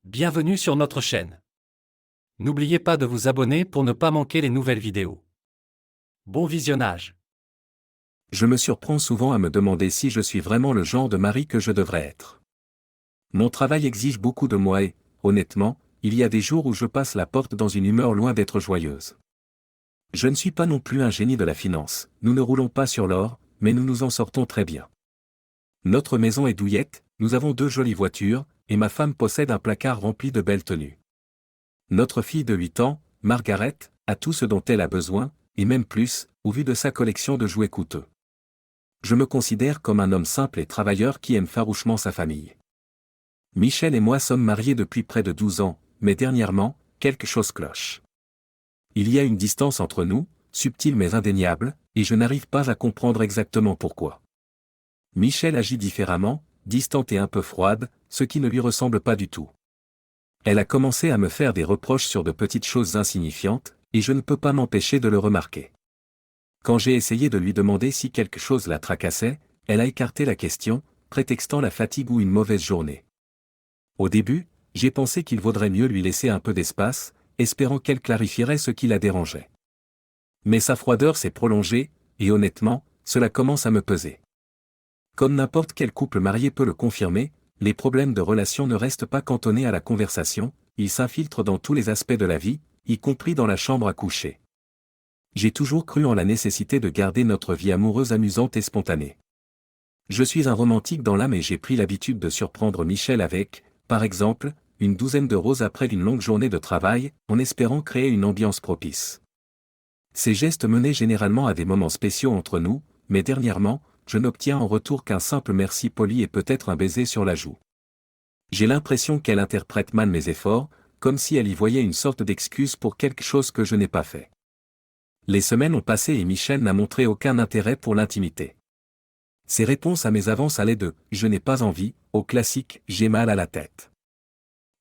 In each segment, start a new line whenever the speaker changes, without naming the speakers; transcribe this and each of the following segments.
Bienvenue sur notre chaîne. N'oubliez pas de vous abonner pour ne pas manquer les nouvelles vidéos. Bon visionnage.
Je me surprends souvent à me demander si je suis vraiment le genre de mari que je devrais être. Mon travail exige beaucoup de moi et, honnêtement, il y a des jours où je passe la porte dans une humeur loin d'être joyeuse. Je ne suis pas non plus un génie de la finance, nous ne roulons pas sur l'or, mais nous nous en sortons très bien. Notre maison est douillette, nous avons 2 jolies voitures, et ma femme possède un placard rempli de belles tenues. Notre fille de 8 ans, Margaret, a tout ce dont elle a besoin, et même plus, au vu de sa collection de jouets coûteux. Je me considère comme un homme simple et travailleur qui aime farouchement sa famille. Michel et moi sommes mariés depuis près de 12 ans, mais dernièrement, quelque chose cloche. Il y a une distance entre nous, subtile mais indéniable, et je n'arrive pas à comprendre exactement pourquoi. Michel agit différemment, distante et un peu froide, ce qui ne lui ressemble pas du tout. Elle a commencé à me faire des reproches sur de petites choses insignifiantes, et je ne peux pas m'empêcher de le remarquer. Quand j'ai essayé de lui demander si quelque chose la tracassait, elle a écarté la question, prétextant la fatigue ou une mauvaise journée. Au début, j'ai pensé qu'il vaudrait mieux lui laisser un peu d'espace, espérant qu'elle clarifierait ce qui la dérangeait. Mais sa froideur s'est prolongée, et honnêtement, cela commence à me peser. Comme n'importe quel couple marié peut le confirmer, les problèmes de relation ne restent pas cantonnés à la conversation, ils s'infiltrent dans tous les aspects de la vie, y compris dans la chambre à coucher. J'ai toujours cru en la nécessité de garder notre vie amoureuse amusante et spontanée. Je suis un romantique dans l'âme et j'ai pris l'habitude de surprendre Michel avec, par exemple, une douzaine de roses après une longue journée de travail, en espérant créer une ambiance propice. Ces gestes menaient généralement à des moments spéciaux entre nous, mais dernièrement, je n'obtiens en retour qu'un simple merci poli et peut-être un baiser sur la joue. J'ai l'impression qu'elle interprète mal mes efforts, comme si elle y voyait une sorte d'excuse pour quelque chose que je n'ai pas fait. Les semaines ont passé et Michel n'a montré aucun intérêt pour l'intimité. Ses réponses à mes avances allaient de « je n'ai pas envie » au classique « j'ai mal à la tête ».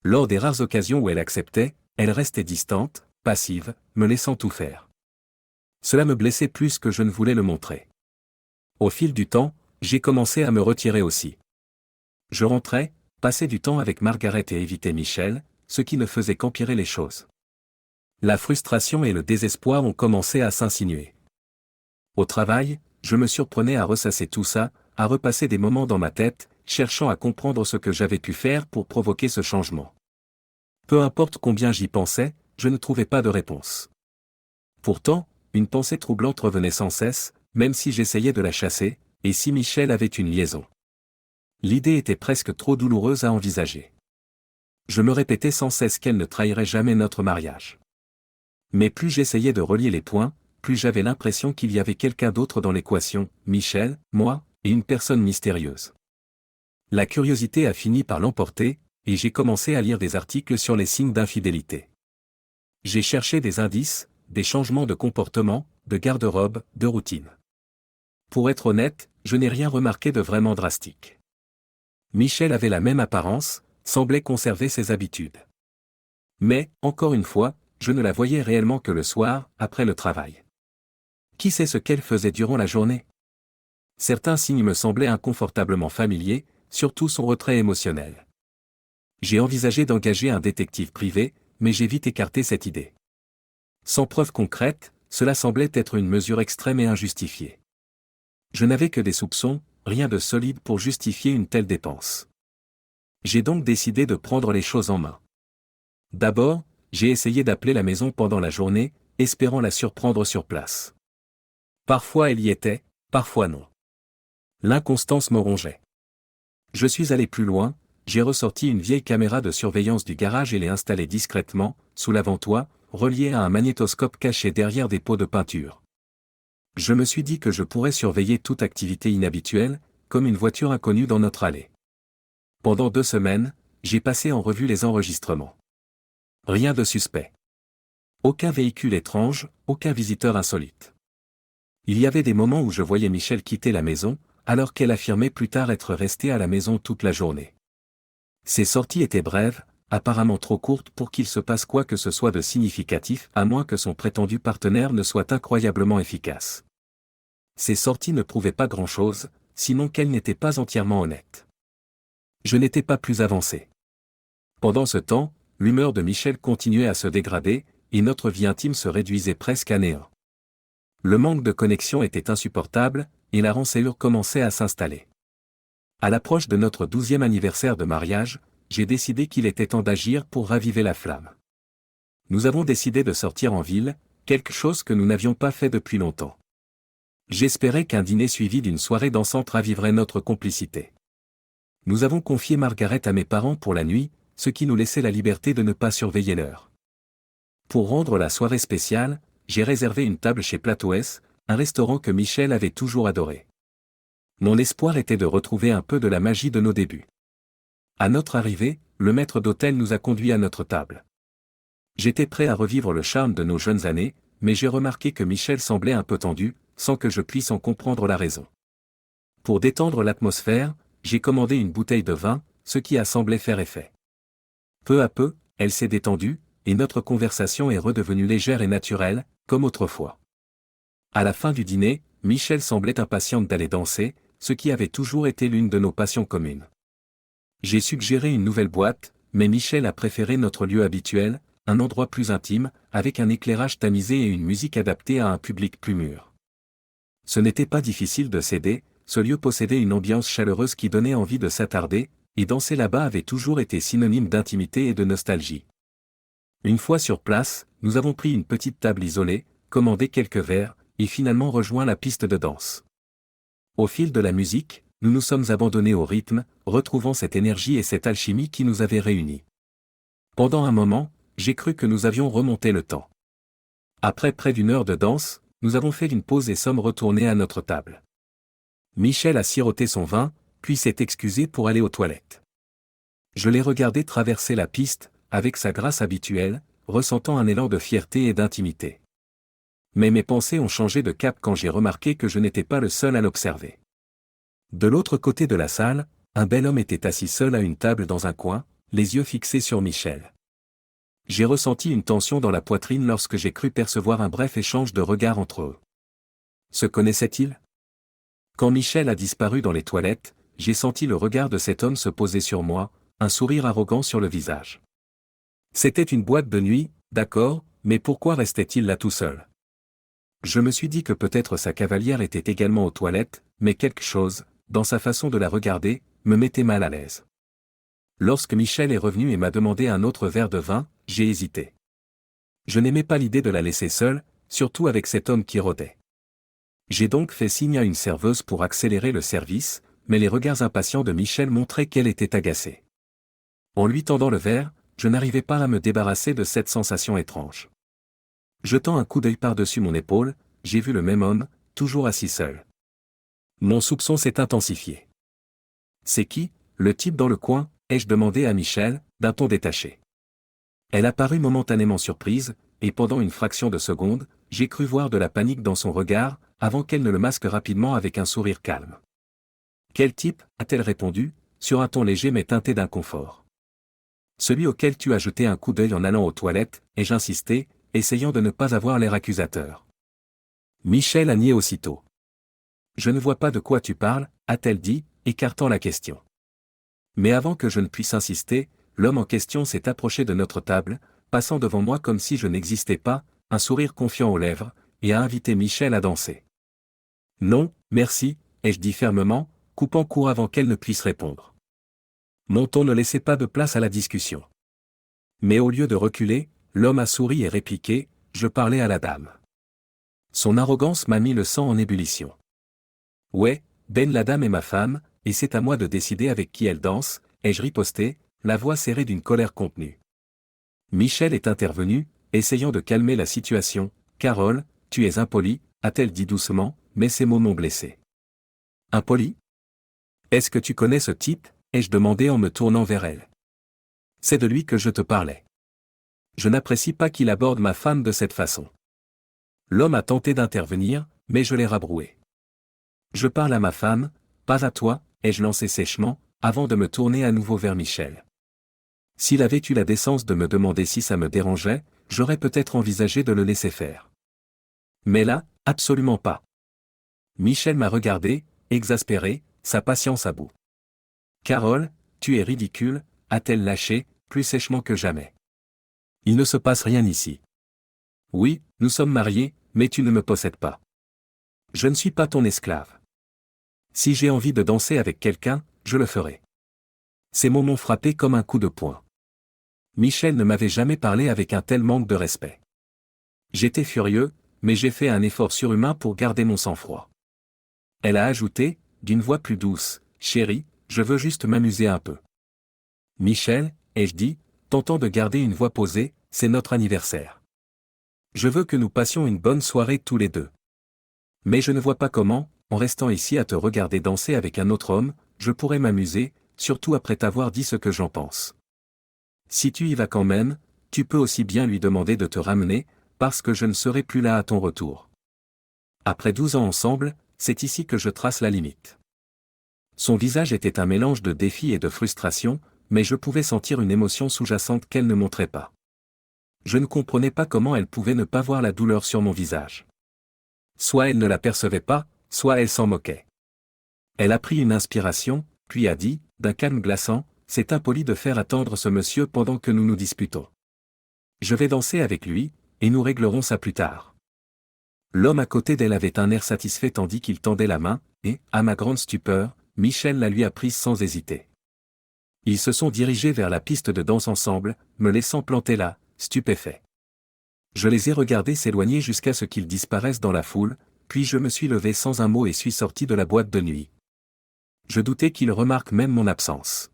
Lors des rares occasions où elle acceptait, elle restait distante, passive, me laissant tout faire. Cela me blessait plus que je ne voulais le montrer. Au fil du temps, j'ai commencé à me retirer aussi. Je rentrais, passais du temps avec Margaret et évitais Michel, ce qui ne faisait qu'empirer les choses. La frustration et le désespoir ont commencé à s'insinuer. Au travail, je me surprenais à ressasser tout ça, à repasser des moments dans ma tête, cherchant à comprendre ce que j'avais pu faire pour provoquer ce changement. Peu importe combien j'y pensais, je ne trouvais pas de réponse. Pourtant, une pensée troublante revenait sans cesse, même si j'essayais de la chasser, et si Michel avait une liaison. L'idée était presque trop douloureuse à envisager. Je me répétais sans cesse qu'elle ne trahirait jamais notre mariage. Mais plus j'essayais de relier les points, plus j'avais l'impression qu'il y avait quelqu'un d'autre dans l'équation, Michel, moi, et une personne mystérieuse. La curiosité a fini par l'emporter, et j'ai commencé à lire des articles sur les signes d'infidélité. J'ai cherché des indices, des changements de comportement, de garde-robe, de routine. Pour être honnête, je n'ai rien remarqué de vraiment drastique. Michel avait la même apparence, semblait conserver ses habitudes. Mais, encore une fois, je ne la voyais réellement que le soir, après le travail. Qui sait ce qu'elle faisait durant la journée? Certains signes me semblaient inconfortablement familiers, surtout son retrait émotionnel. J'ai envisagé d'engager un détective privé, mais j'ai vite écarté cette idée. Sans preuve concrète, cela semblait être une mesure extrême et injustifiée. Je n'avais que des soupçons, rien de solide pour justifier une telle dépense. J'ai donc décidé de prendre les choses en main. D'abord, j'ai essayé d'appeler la maison pendant la journée, espérant la surprendre sur place. Parfois elle y était, parfois non. L'inconstance me rongeait. Je suis allé plus loin, j'ai ressorti une vieille caméra de surveillance du garage et l'ai installée discrètement, sous l'avant-toit, reliée à un magnétoscope caché derrière des pots de peinture. Je me suis dit que je pourrais surveiller toute activité inhabituelle, comme une voiture inconnue dans notre allée. Pendant 2 semaines, j'ai passé en revue les enregistrements. Rien de suspect. Aucun véhicule étrange, aucun visiteur insolite. Il y avait des moments où je voyais Michel quitter la maison, alors qu'elle affirmait plus tard être restée à la maison toute la journée. Ces sorties étaient brèves, apparemment trop courtes pour qu'il se passe quoi que ce soit de significatif, à moins que son prétendu partenaire ne soit incroyablement efficace. Ces sorties ne prouvaient pas grand-chose, sinon qu'elle n'était pas entièrement honnête. Je n'étais pas plus avancé. Pendant ce temps, l'humeur de Michel continuait à se dégrader, et notre vie intime se réduisait presque à néant. Le manque de connexion était insupportable, et la rançeur commençait à s'installer. À l'approche de notre 12e anniversaire de mariage, j'ai décidé qu'il était temps d'agir pour raviver la flamme. Nous avons décidé de sortir en ville, quelque chose que nous n'avions pas fait depuis longtemps. J'espérais qu'un dîner suivi d'une soirée dansante raviverait notre complicité. Nous avons confié Margaret à mes parents pour la nuit, ce qui nous laissait la liberté de ne pas surveiller l'heure. Pour rendre la soirée spéciale, j'ai réservé une table chez Plateau S, un restaurant que Michel avait toujours adoré. Mon espoir était de retrouver un peu de la magie de nos débuts. À notre arrivée, le maître d'hôtel nous a conduits à notre table. J'étais prêt à revivre le charme de nos jeunes années, mais j'ai remarqué que Michel semblait un peu tendu, sans que je puisse en comprendre la raison. Pour détendre l'atmosphère, j'ai commandé une bouteille de vin, ce qui a semblé faire effet. Peu à peu, elle s'est détendue, et notre conversation est redevenue légère et naturelle, comme autrefois. À la fin du dîner, Michel semblait impatiente d'aller danser, ce qui avait toujours été l'une de nos passions communes. J'ai suggéré une nouvelle boîte, mais Michel a préféré notre lieu habituel, un endroit plus intime, avec un éclairage tamisé et une musique adaptée à un public plus mûr. Ce n'était pas difficile de céder, ce lieu possédait une ambiance chaleureuse qui donnait envie de s'attarder, et danser là-bas avait toujours été synonyme d'intimité et de nostalgie. Une fois sur place, nous avons pris une petite table isolée, commandé quelques verres, et finalement rejoint la piste de danse. Au fil de la musique, nous nous sommes abandonnés au rythme, retrouvant cette énergie et cette alchimie qui nous avaient réunis. Pendant un moment, j'ai cru que nous avions remonté le temps. Après près d'une heure de danse, nous avons fait une pause et sommes retournés à notre table. Michel a siroté son vin, puis s'est excusé pour aller aux toilettes. Je l'ai regardé traverser la piste, avec sa grâce habituelle, ressentant un élan de fierté et d'intimité. Mais mes pensées ont changé de cap quand j'ai remarqué que je n'étais pas le seul à l'observer. De l'autre côté de la salle, un bel homme était assis seul à une table dans un coin, les yeux fixés sur Michel. J'ai ressenti une tension dans la poitrine lorsque j'ai cru percevoir un bref échange de regards entre eux. Se connaissaient-ils ? Quand Michel a disparu dans les toilettes, j'ai senti le regard de cet homme se poser sur moi, un sourire arrogant sur le visage. C'était une boîte de nuit, d'accord, mais pourquoi restait-il là tout seul ? Je me suis dit que peut-être sa cavalière était également aux toilettes, mais quelque chose, dans sa façon de la regarder, me mettait mal à l'aise. Lorsque Michel est revenu et m'a demandé un autre verre de vin, j'ai hésité. Je n'aimais pas l'idée de la laisser seule, surtout avec cet homme qui rôdait. J'ai donc fait signe à une serveuse pour accélérer le service, mais les regards impatients de Michel montraient qu'elle était agacée. En lui tendant le verre, je n'arrivais pas à me débarrasser de cette sensation étrange. Jetant un coup d'œil par-dessus mon épaule, j'ai vu le même homme, toujours assis seul. Mon soupçon s'est intensifié. C'est qui, le type dans le coin ? Ai-je demandé à Michel, d'un ton détaché. Elle apparut momentanément surprise, et pendant une fraction de seconde, j'ai cru voir de la panique dans son regard, avant qu'elle ne le masque rapidement avec un sourire calme. Quel type ? A-t-elle répondu, sur un ton léger mais teinté d'inconfort. Celui auquel tu as jeté un coup d'œil en allant aux toilettes, ai-je insisté, essayant de ne pas avoir l'air accusateur. Michel a nié aussitôt. Je ne vois pas de quoi tu parles, a-t-elle dit, écartant la question. Mais avant que je ne puisse insister, l'homme en question s'est approché de notre table, passant devant moi comme si je n'existais pas, un sourire confiant aux lèvres, et a invité Michel à danser. Non, merci, ai-je dit fermement, coupant court avant qu'elle ne puisse répondre. Mon ton ne laissait pas de place à la discussion. Mais au lieu de reculer, l'homme a souri et répliqué, je parlais à la dame. Son arrogance m'a mis le sang en ébullition. Ouais, Ben la dame est ma femme, et c'est à moi de décider avec qui elle danse, ai-je riposté, la voix serrée d'une colère contenue. Michel est intervenu, essayant de calmer la situation. Carole, tu es impolie, a-t-elle dit doucement, mais ses mots m'ont blessé. Impoli ? Est-ce que tu connais ce type ? Ai-je demandé en me tournant vers elle. C'est de lui que je te parlais. Je n'apprécie pas qu'il aborde ma femme de cette façon. L'homme a tenté d'intervenir, mais je l'ai rabroué. Je parle à ma femme, pas à toi, ai-je lancé sèchement, avant de me tourner à nouveau vers Michel. S'il avait eu la décence de me demander si ça me dérangeait, j'aurais peut-être envisagé de le laisser faire. Mais là, absolument pas. Michel m'a regardé, exaspéré, sa patience à bout. Carole, tu es ridicule, a-t-elle lâché, plus sèchement que jamais. Il ne se passe rien ici. Oui, nous sommes mariés, mais tu ne me possèdes pas. Je ne suis pas ton esclave. Si j'ai envie de danser avec quelqu'un, je le ferai. Ces mots m'ont frappé comme un coup de poing. Michel ne m'avait jamais parlé avec un tel manque de respect. J'étais furieux, mais j'ai fait un effort surhumain pour garder mon sang-froid. Elle a ajouté, d'une voix plus douce, « Chérie, je veux juste m'amuser un peu. » « Michel, » ai-je dit, tentant de garder une voix posée, « c'est notre anniversaire. Je veux que nous passions une bonne soirée tous les deux. Mais je ne vois pas comment, en restant ici à te regarder danser avec un autre homme, je pourrais m'amuser, surtout après t'avoir dit ce que j'en pense. Si tu y vas quand même, tu peux aussi bien lui demander de te ramener, parce que je ne serai plus là à ton retour. Après 12 ans ensemble, c'est ici que je trace la limite. » Son visage était un mélange de défi et de frustration, mais je pouvais sentir une émotion sous-jacente qu'elle ne montrait pas. Je ne comprenais pas comment elle pouvait ne pas voir la douleur sur mon visage. Soit elle ne la percevait pas, soit elle s'en moquait. Elle a pris une inspiration, puis a dit, d'un calme glaçant, « C'est impoli de faire attendre ce monsieur pendant que nous nous disputons. Je vais danser avec lui, et nous réglerons ça plus tard. » L'homme à côté d'elle avait un air satisfait tandis qu'il tendait la main, et, à ma grande stupeur, Michel la lui a prise sans hésiter. Ils se sont dirigés vers la piste de danse ensemble, me laissant planter là, stupéfait. Je les ai regardés s'éloigner jusqu'à ce qu'ils disparaissent dans la foule, puis je me suis levé sans un mot et suis sorti de la boîte de nuit. Je doutais qu'ils remarquent même mon absence.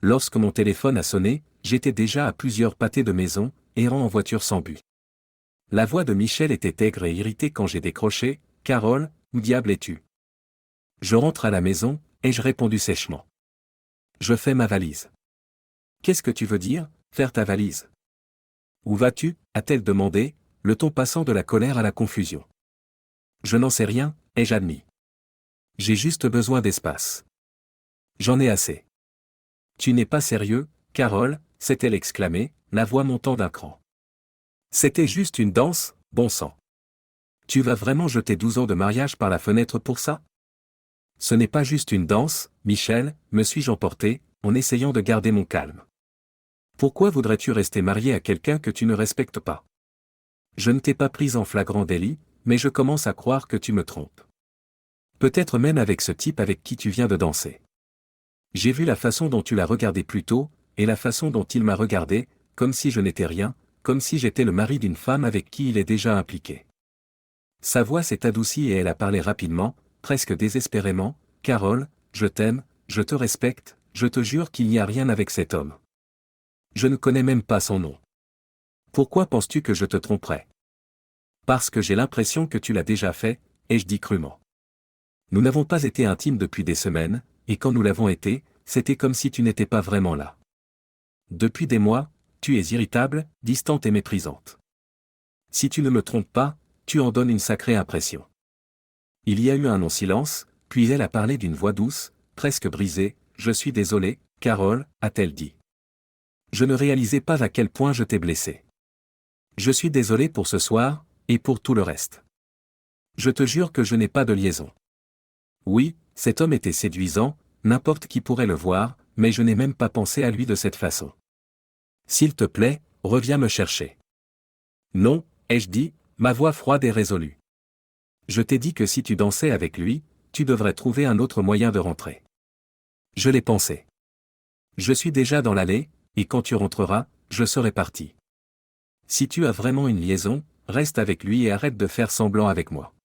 Lorsque mon téléphone a sonné, j'étais déjà à plusieurs pâtés de maison, errant en voiture sans but. La voix de Michel était aigre et irritée quand j'ai décroché, « Carole, où diable es-tu ? » « Je rentre à la maison, » ai-je répondu sèchement. « Je fais ma valise. »« Qu'est-ce que tu veux dire, faire ta valise ? » « Où vas-tu » a-t-elle demandé, le ton passant de la colère à la confusion. « Je n'en sais rien, » ai-je admis. « J'ai juste besoin d'espace. »« J'en ai assez. »« Tu n'es pas sérieux, Carole » s'est-elle exclamée, la voix montant d'un cran. « C'était juste une danse, bon sang. Tu vas vraiment jeter 12 ans de mariage par la fenêtre pour ça ? » « Ce n'est pas juste une danse, Michel, me suis-je emporté, en essayant de garder mon calme. Pourquoi voudrais-tu rester marié à quelqu'un que tu ne respectes pas ? Je ne t'ai pas prise en flagrant délit, mais je commence à croire que tu me trompes. Peut-être même avec ce type avec qui tu viens de danser. J'ai vu la façon dont tu l'as regardé plus tôt, et la façon dont il m'a regardé, comme si je n'étais rien, comme si j'étais le mari d'une femme avec qui il est déjà impliqué. Sa voix s'est adoucie et elle a parlé rapidement, presque désespérément, « Carole, je t'aime, je te respecte, je te jure qu'il n'y a rien avec cet homme. Je ne connais même pas son nom. Pourquoi penses-tu que je te tromperais ? Parce que j'ai l'impression que tu l'as déjà fait, ai-je dit crûment. Nous n'avons pas été intimes depuis des semaines, et quand nous l'avons été, c'était comme si tu n'étais pas vraiment là. Depuis des mois, tu es irritable, distante et méprisante. Si tu ne me trompes pas, tu en donnes une sacrée impression. Il y a eu un long-silence, puis elle a parlé d'une voix douce, presque brisée, « Je suis désolée, Carole » a-t-elle dit. Je ne réalisais pas à quel point je t'ai blessé. Je suis désolé pour ce soir, et pour tout le reste. Je te jure que je n'ai pas de liaison. Oui, cet homme était séduisant, n'importe qui pourrait le voir, mais je n'ai même pas pensé à lui de cette façon. S'il te plaît, reviens me chercher. Non, ai-je dit, ma voix froide et résolue. Je t'ai dit que si tu dansais avec lui, tu devrais trouver un autre moyen de rentrer. Je l'ai pensé. Je suis déjà dans l'allée, et quand tu rentreras, je serai parti. Si tu as vraiment une liaison, reste avec lui et arrête de faire semblant avec moi.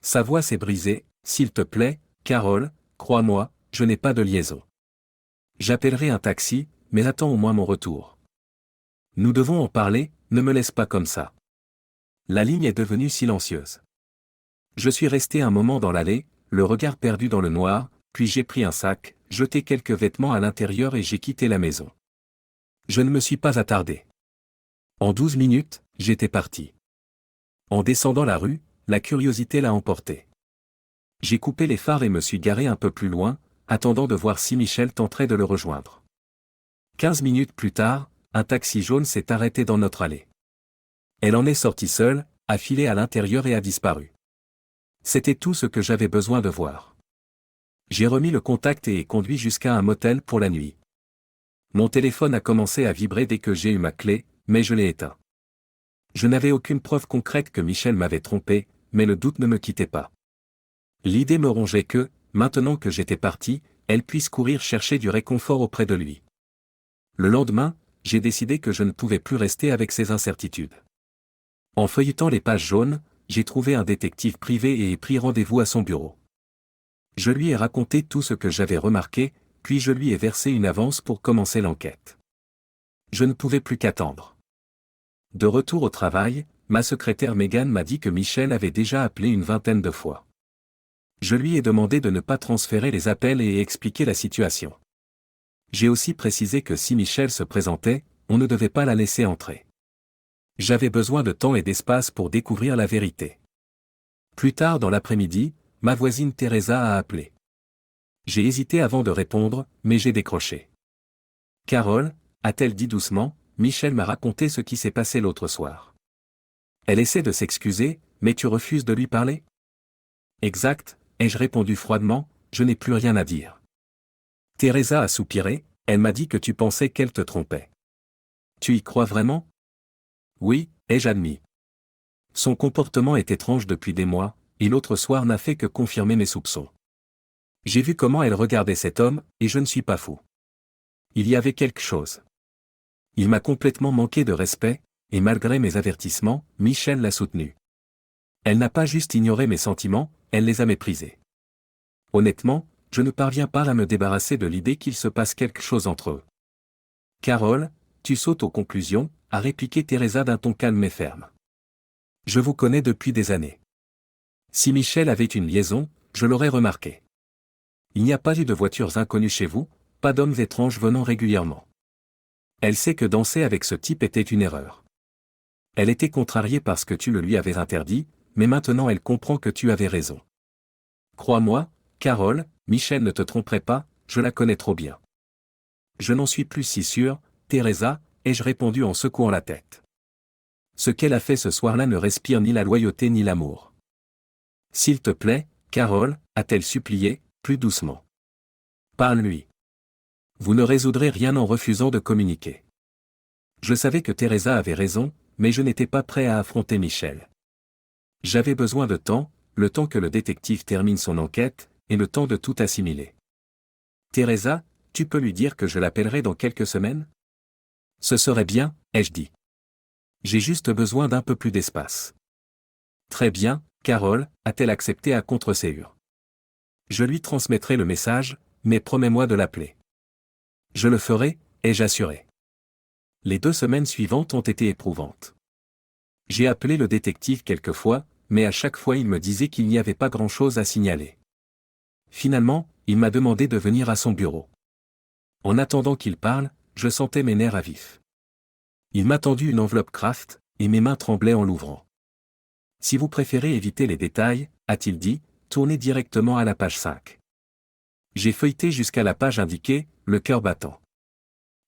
Sa voix s'est brisée, « S'il te plaît, Carole, crois-moi, je n'ai pas de liaison. J'appellerai un taxi, mais attends au moins mon retour. Nous devons en parler, ne me laisse pas comme ça. » La ligne est devenue silencieuse. Je suis resté un moment dans l'allée, le regard perdu dans le noir, puis j'ai pris un sac, jeté quelques vêtements à l'intérieur et j'ai quitté la maison. Je ne me suis pas attardé. En 12 minutes, j'étais parti. En descendant la rue, la curiosité l'a emporté. J'ai coupé les phares et me suis garé un peu plus loin, attendant de voir si Michel tenterait de le rejoindre. 15 minutes plus tard, un taxi jaune s'est arrêté dans notre allée. Elle en est sortie seule, a filé à l'intérieur et a disparu. C'était tout ce que j'avais besoin de voir. J'ai remis le contact et ai conduit jusqu'à un motel pour la nuit. Mon téléphone a commencé à vibrer dès que j'ai eu ma clé, mais je l'ai éteint. Je n'avais aucune preuve concrète que Michel m'avait trompé, mais le doute ne me quittait pas. L'idée me rongeait que, maintenant que j'étais parti, elle puisse courir chercher du réconfort auprès de lui. Le lendemain, j'ai décidé que je ne pouvais plus rester avec ces incertitudes. En feuilletant les pages jaunes, j'ai trouvé un détective privé et ai pris rendez-vous à son bureau. Je lui ai raconté tout ce que j'avais remarqué, puis je lui ai versé une avance pour commencer l'enquête. Je ne pouvais plus qu'attendre. De retour au travail, ma secrétaire Megan m'a dit que Michel avait déjà appelé une vingtaine de fois. Je lui ai demandé de ne pas transférer les appels et expliquer la situation. J'ai aussi précisé que si Michel se présentait, on ne devait pas la laisser entrer. J'avais besoin de temps et d'espace pour découvrir la vérité. Plus tard dans l'après-midi, ma voisine Teresa a appelé. J'ai hésité avant de répondre, mais j'ai décroché. Carole, a-t-elle dit doucement, Michel m'a raconté ce qui s'est passé l'autre soir. Elle essaie de s'excuser, mais tu refuses de lui parler? Exact, ai-je répondu froidement, je n'ai plus rien à dire. Teresa a soupiré, elle m'a dit que tu pensais qu'elle te trompait. Tu y crois vraiment? Oui, ai-je admis. Son comportement est étrange depuis des mois, et l'autre soir n'a fait que confirmer mes soupçons. J'ai vu comment elle regardait cet homme, et je ne suis pas fou. Il y avait quelque chose. Il m'a complètement manqué de respect, et malgré mes avertissements, Michel l'a soutenu. Elle n'a pas juste ignoré mes sentiments, elle les a méprisés. Honnêtement, je ne parviens pas à me débarrasser de l'idée qu'il se passe quelque chose entre eux. Carole, tu sautes aux conclusions, a répliqué Teresa d'un ton calme et ferme. Je vous connais depuis des années. Si Michel avait une liaison, je l'aurais remarqué. Il n'y a pas eu de voitures inconnues chez vous, pas d'hommes étranges venant régulièrement. Elle sait que danser avec ce type était une erreur. Elle était contrariée parce que tu le lui avais interdit, mais maintenant elle comprend que tu avais raison. Crois-moi, Carole, Michel ne te tromperait pas, je la connais trop bien. Je n'en suis plus si sûr, Teresa, ai-je répondu en secouant la tête. Ce qu'elle a fait ce soir-là ne respire ni la loyauté ni l'amour. S'il te plaît, Carole, a-t-elle supplié, plus doucement. Parle-lui. Vous ne résoudrez rien en refusant de communiquer. Je savais que Teresa avait raison, mais je n'étais pas prêt à affronter Michel. J'avais besoin de temps, le temps que le détective termine son enquête, et le temps de tout assimiler. Teresa, tu peux lui dire que je l'appellerai dans quelques semaines? Ce serait bien, ai-je dit. J'ai juste besoin d'un peu plus d'espace. Très bien, Carole, a-t-elle accepté à contre-séure. Je lui transmettrai le message, mais promets-moi de l'appeler. Je le ferai, ai-je assuré. Les 2 semaines suivantes ont été éprouvantes. J'ai appelé le détective quelques fois, mais à chaque fois il me disait qu'il n'y avait pas grand-chose à signaler. Finalement, il m'a demandé de venir à son bureau. En attendant qu'il parle, je sentais mes nerfs à vif. Il m'a tendu une enveloppe Kraft, et mes mains tremblaient en l'ouvrant. Si vous préférez éviter les détails, a-t-il dit, tournez directement à la page 5. J'ai feuilleté jusqu'à la page indiquée, le cœur battant.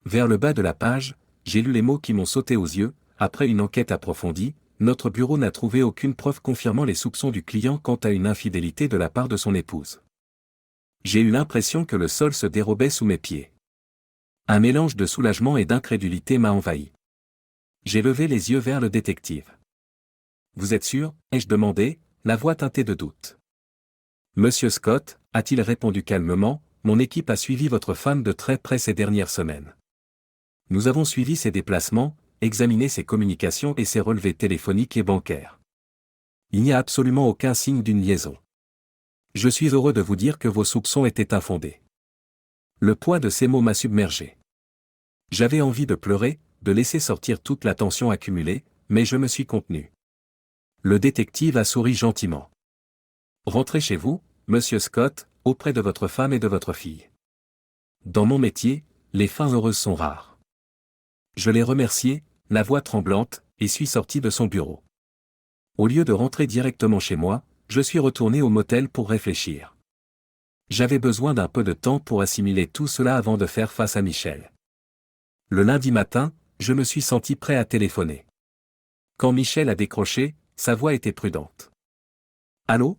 Vers le bas de la page, j'ai lu les mots qui m'ont sauté aux yeux, après une enquête approfondie, notre bureau n'a trouvé aucune preuve confirmant les soupçons du client quant à une infidélité de la part de son épouse. J'ai eu l'impression que le sol se dérobait sous mes pieds. Un mélange de soulagement et d'incrédulité m'a envahi. J'ai levé les yeux vers le détective. Vous êtes sûr, ai-je demandé, la voix teintée de doute. Monsieur Scott, a-t-il répondu calmement, mon équipe a suivi votre femme de très près ces dernières semaines. Nous avons suivi ses déplacements, examiné ses communications et ses relevés téléphoniques et bancaires. Il n'y a absolument aucun signe d'une liaison. Je suis heureux de vous dire que vos soupçons étaient infondés. Le poids de ces mots m'a submergé. J'avais envie de pleurer, de laisser sortir toute la tension accumulée, mais je me suis contenu. Le détective a souri gentiment. Rentrez chez vous, monsieur Scott, auprès de votre femme et de votre fille. Dans mon métier, les fins heureuses sont rares. Je l'ai remercié, la voix tremblante, et suis sorti de son bureau. Au lieu de rentrer directement chez moi, je suis retourné au motel pour réfléchir. J'avais besoin d'un peu de temps pour assimiler tout cela avant de faire face à Michel. Le lundi matin, je me suis senti prêt à téléphoner. Quand Michel a décroché, sa voix était prudente. Allô?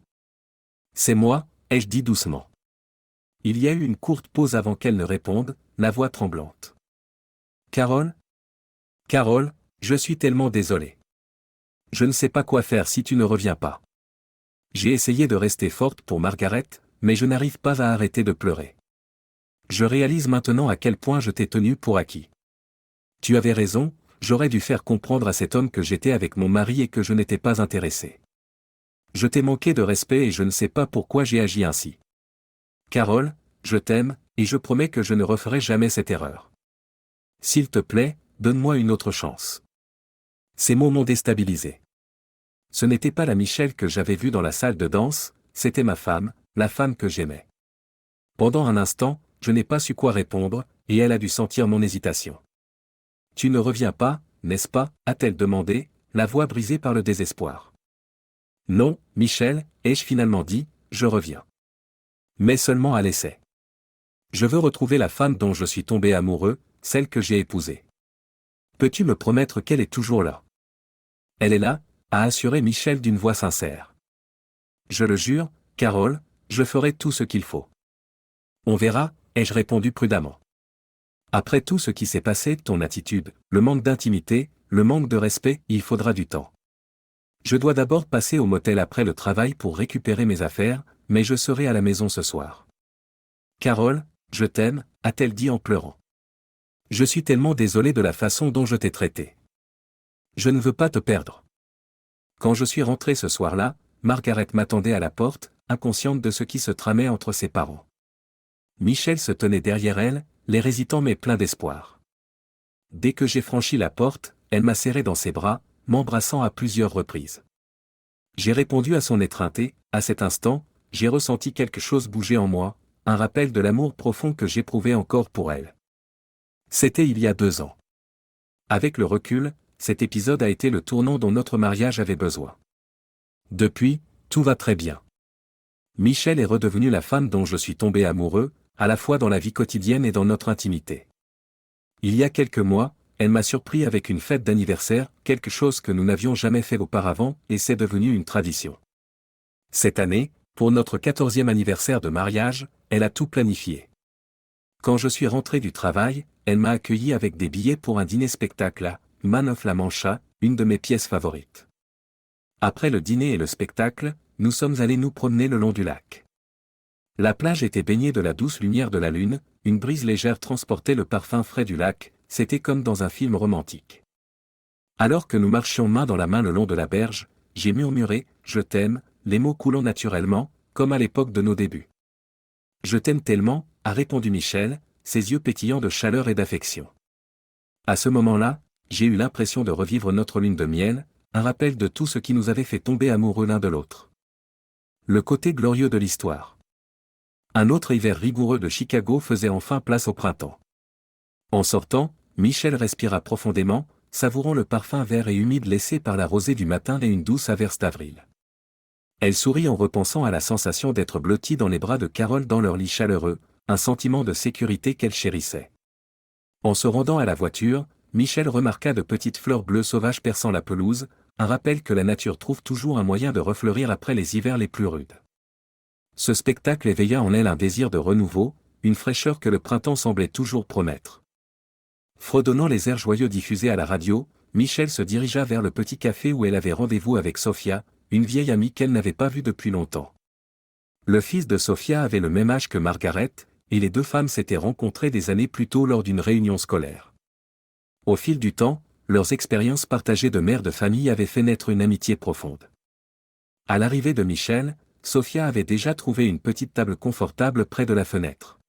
C'est moi, ai-je dit doucement. Il y a eu une courte pause avant qu'elle ne réponde, la voix tremblante. Carole? Carole, je suis tellement désolé. Je ne sais pas quoi faire si tu ne reviens pas. J'ai essayé de rester forte pour Margaret, mais je n'arrive pas à arrêter de pleurer. Je réalise maintenant à quel point je t'ai tenu pour acquis. Tu avais raison, j'aurais dû faire comprendre à cet homme que j'étais avec mon mari et que je n'étais pas intéressé. Je t'ai manqué de respect et je ne sais pas pourquoi j'ai agi ainsi. Carole, je t'aime, et je promets que je ne referai jamais cette erreur. S'il te plaît, donne-moi une autre chance. Ces mots m'ont déstabilisé. Ce n'était pas la Michel que j'avais vue dans la salle de danse, c'était ma femme, la femme que j'aimais. Pendant un instant, je n'ai pas su quoi répondre, et elle a dû sentir mon hésitation. Tu ne reviens pas, n'est-ce pas, a-t-elle demandé, la voix brisée par le désespoir. Non, Michel, ai-je finalement dit, je reviens. Mais seulement à l'essai. Je veux retrouver la femme dont je suis tombé amoureux, celle que j'ai épousée. Peux-tu me promettre qu'elle est toujours là? Elle est là, a assuré Michel d'une voix sincère. Je le jure, Carole, je ferai tout ce qu'il faut. On verra, ai-je répondu prudemment. Après tout ce qui s'est passé, ton attitude, le manque d'intimité, le manque de respect, il faudra du temps. Je dois d'abord passer au motel après le travail pour récupérer mes affaires, mais je serai à la maison ce soir. Carole, je t'aime, a-t-elle dit en pleurant. Je suis tellement désolé de la façon dont je t'ai traité. Je ne veux pas te perdre. Quand je suis rentré ce soir-là, Margaret m'attendait à la porte, inconsciente de ce qui se tramait entre ses parents. Michel se tenait derrière elle, l'air hésitant mais plein d'espoir. Dès que j'ai franchi la porte, elle m'a serré dans ses bras, m'embrassant à plusieurs reprises. J'ai répondu à son étreinte et, à cet instant, j'ai ressenti quelque chose bouger en moi, un rappel de l'amour profond que j'éprouvais encore pour elle. C'était il y a 2 ans. Avec le recul, cet épisode a été le tournant dont notre mariage avait besoin. Depuis, tout va très bien. Michel est redevenue la femme dont je suis tombé amoureux, à la fois dans la vie quotidienne et dans notre intimité. Il y a quelques mois, elle m'a surpris avec une fête d'anniversaire, quelque chose que nous n'avions jamais fait auparavant, et c'est devenu une tradition. Cette année, pour notre 14e anniversaire de mariage, elle a tout planifié. Quand je suis rentré du travail, elle m'a accueilli avec des billets pour un dîner-spectacle à Man of La Mancha, une de mes pièces favorites. Après le dîner et le spectacle, nous sommes allés nous promener le long du lac. La plage était baignée de la douce lumière de la lune, une brise légère transportait le parfum frais du lac, c'était comme dans un film romantique. Alors que nous marchions main dans la main le long de la berge, j'ai murmuré « Je t'aime », les mots coulant naturellement, comme à l'époque de nos débuts. « Je t'aime tellement », a répondu Michel, ses yeux pétillants de chaleur et d'affection. À ce moment-là, j'ai eu l'impression de revivre notre lune de miel, un rappel de tout ce qui nous avait fait tomber amoureux l'un de l'autre. Le côté glorieux de l'histoire. Un autre hiver rigoureux de Chicago faisait enfin place au printemps. En sortant, Michel respira profondément, savourant le parfum vert et humide laissé par la rosée du matin et une douce averse d'avril. Elle sourit en repensant à la sensation d'être blottie dans les bras de Carole dans leur lit chaleureux, un sentiment de sécurité qu'elle chérissait. En se rendant à la voiture, Michel remarqua de petites fleurs bleues sauvages perçant la pelouse, un rappel que la nature trouve toujours un moyen de refleurir après les hivers les plus rudes. Ce spectacle éveilla en elle un désir de renouveau, une fraîcheur que le printemps semblait toujours promettre. Fredonnant les airs joyeux diffusés à la radio, Michel se dirigea vers le petit café où elle avait rendez-vous avec Sophia, une vieille amie qu'elle n'avait pas vue depuis longtemps. Le fils de Sophia avait le même âge que Margaret, et les 2 femmes s'étaient rencontrées des années plus tôt lors d'une réunion scolaire. Au fil du temps, leurs expériences partagées de mères de famille avaient fait naître une amitié profonde. À l'arrivée de Michel, Sophia avait déjà trouvé une petite table confortable près de la fenêtre.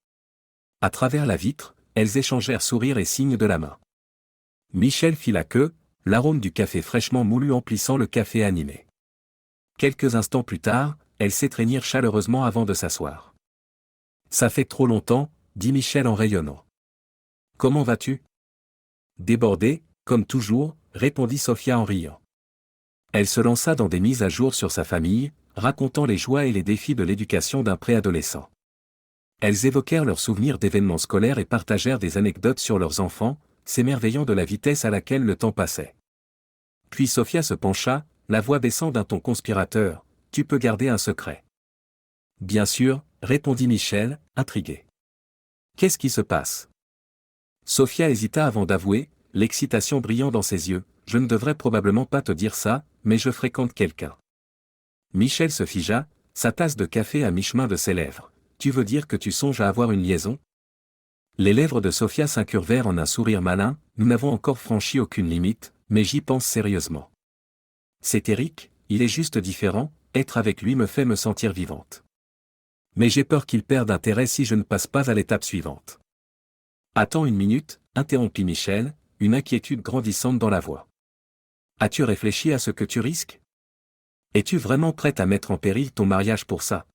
À travers la vitre, elles échangèrent sourires et signes de la main. Michel fit la queue, l'arôme du café fraîchement moulu emplissant le café animé. Quelques instants plus tard, elles s'étreignirent chaleureusement avant de s'asseoir. « Ça fait trop longtemps », dit Michel en rayonnant. « Comment vas-tu » Débordée, comme toujours, répondit Sophia en riant. Elle se lança dans des mises à jour sur sa famille, racontant les joies et les défis de l'éducation d'un préadolescent. Elles évoquèrent leurs souvenirs d'événements scolaires et partagèrent des anecdotes sur leurs enfants, s'émerveillant de la vitesse à laquelle le temps passait. Puis Sophia se pencha, la voix baissant d'un ton conspirateur, « Tu peux garder un secret. » « Bien sûr, » répondit Michel, intrigué. « Qu'est-ce qui se passe » Sophia hésita avant d'avouer, l'excitation brillant dans ses yeux. Je ne devrais probablement pas te dire ça, mais je fréquente quelqu'un. Michel se figea, sa tasse de café à mi-chemin de ses lèvres. Tu veux dire que tu songes à avoir une liaison? Les lèvres de Sophia s'incurvèrent en un sourire malin. Nous n'avons encore franchi aucune limite, mais j'y pense sérieusement. C'est Eric, il est juste différent, être avec lui me fait me sentir vivante. Mais j'ai peur qu'il perde intérêt si je ne passe pas à l'étape suivante. Attends une minute, interrompit Michel, une inquiétude grandissante dans la voix. As-tu réfléchi à ce que tu risques? Es-tu vraiment prête à mettre en péril ton mariage pour ça?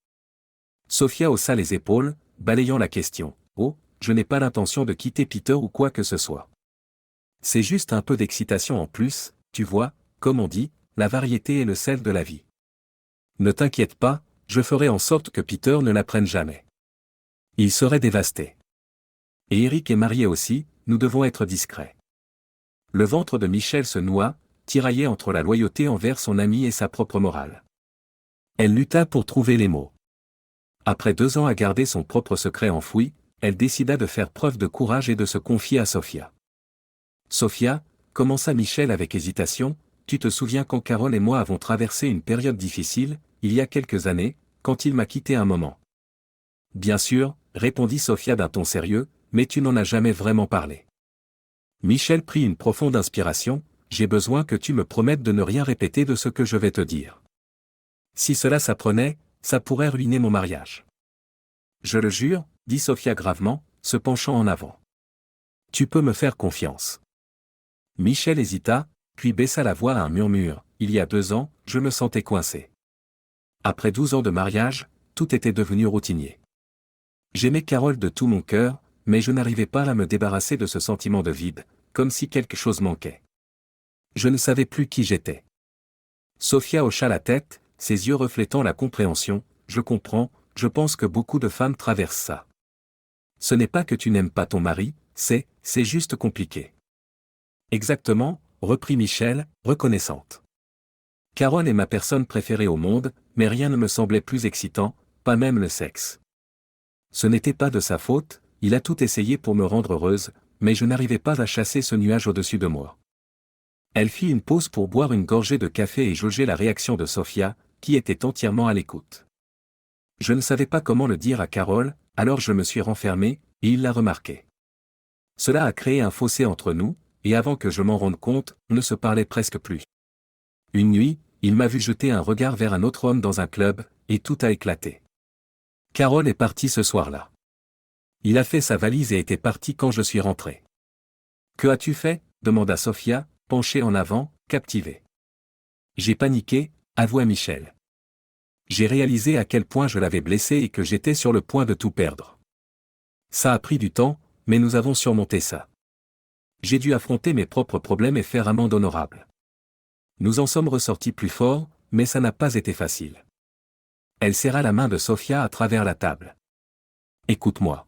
Sophia haussa les épaules, balayant la question. Oh, je n'ai pas l'intention de quitter Peter ou quoi que ce soit. C'est juste un peu d'excitation en plus, tu vois, comme on dit, la variété est le sel de la vie. Ne t'inquiète pas, je ferai en sorte que Peter ne l'apprenne jamais. Il serait dévasté. Et Eric est marié aussi, nous devons être discrets. Le ventre de Michel se noua, tiraillé entre la loyauté envers son ami et sa propre morale. Elle lutta pour trouver les mots. Après 2 ans à garder son propre secret enfoui, elle décida de faire preuve de courage et de se confier à Sophia. Sophia, commença Michel avec hésitation, tu te souviens quand Carole et moi avons traversé une période difficile, il y a quelques années, quand il m'a quitté un moment. Bien sûr, répondit Sophia d'un ton sérieux, mais tu n'en as jamais vraiment parlé. Michel prit une profonde inspiration, j'ai besoin que tu me promettes de ne rien répéter de ce que je vais te dire. Si cela s'apprenait, ça pourrait ruiner mon mariage. Je le jure, dit Sophia gravement, se penchant en avant. Tu peux me faire confiance. Michel hésita, puis baissa la voix à un murmure. Il y a 2 ans, je me sentais coincé. Après 12 ans de mariage, tout était devenu routinier. J'aimais Carole de tout mon cœur, mais je n'arrivais pas à me débarrasser de ce sentiment de vide, comme si quelque chose manquait. Je ne savais plus qui j'étais. Sophia hocha la tête, ses yeux reflétant la compréhension. Je comprends, je pense que beaucoup de femmes traversent ça. Ce n'est pas que tu n'aimes pas ton mari, c'est juste compliqué. Exactement, reprit Michel, reconnaissante. Carole est ma personne préférée au monde, mais rien ne me semblait plus excitant, pas même le sexe. Ce n'était pas de sa faute, il a tout essayé pour me rendre heureuse, mais je n'arrivais pas à chasser ce nuage au-dessus de moi. Elle fit une pause pour boire une gorgée de café et jauger la réaction de Sophia, qui était entièrement à l'écoute. Je ne savais pas comment le dire à Carole, alors je me suis renfermé, et il l'a remarqué. Cela a créé un fossé entre nous, et avant que je m'en rende compte, on ne se parlait presque plus. Une nuit, il m'a vu jeter un regard vers un autre homme dans un club, et tout a éclaté. Carole est partie ce soir-là. Il a fait sa valise et était parti quand je suis rentré. Que as-tu fait? Demanda Sophia, penchée en avant, captivée. J'ai paniqué, avoua Michel. J'ai réalisé à quel point je l'avais blessé et que j'étais sur le point de tout perdre. Ça a pris du temps, mais nous avons surmonté ça. J'ai dû affronter mes propres problèmes et faire amende honorable. Nous en sommes ressortis plus forts, mais ça n'a pas été facile. Elle serra la main de Sophia à travers la table. Écoute-moi.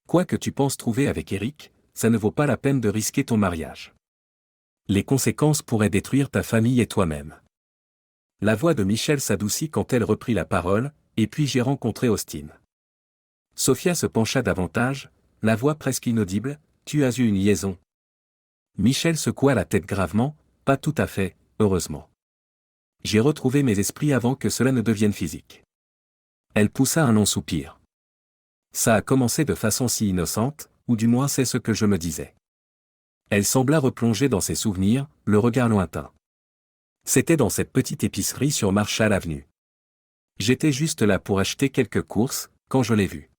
Quoi que tu penses trouver avec Eric, ça ne vaut pas la peine de risquer ton mariage. Les conséquences pourraient détruire ta famille et toi-même. La voix de Michel s'adoucit quand elle reprit la parole, et puis j'ai rencontré Austin. Sophia se pencha davantage, la voix presque inaudible, tu as eu une liaison. Michel secoua la tête gravement, pas tout à fait, heureusement. J'ai retrouvé mes esprits avant que cela ne devienne physique. Elle poussa un long soupir. Ça a commencé de façon si innocente, ou du moins c'est ce que je me disais. Elle sembla replonger dans ses souvenirs, le regard lointain. C'était dans cette petite épicerie sur Marshall Avenue. J'étais juste là pour acheter quelques courses, quand je l'ai vu.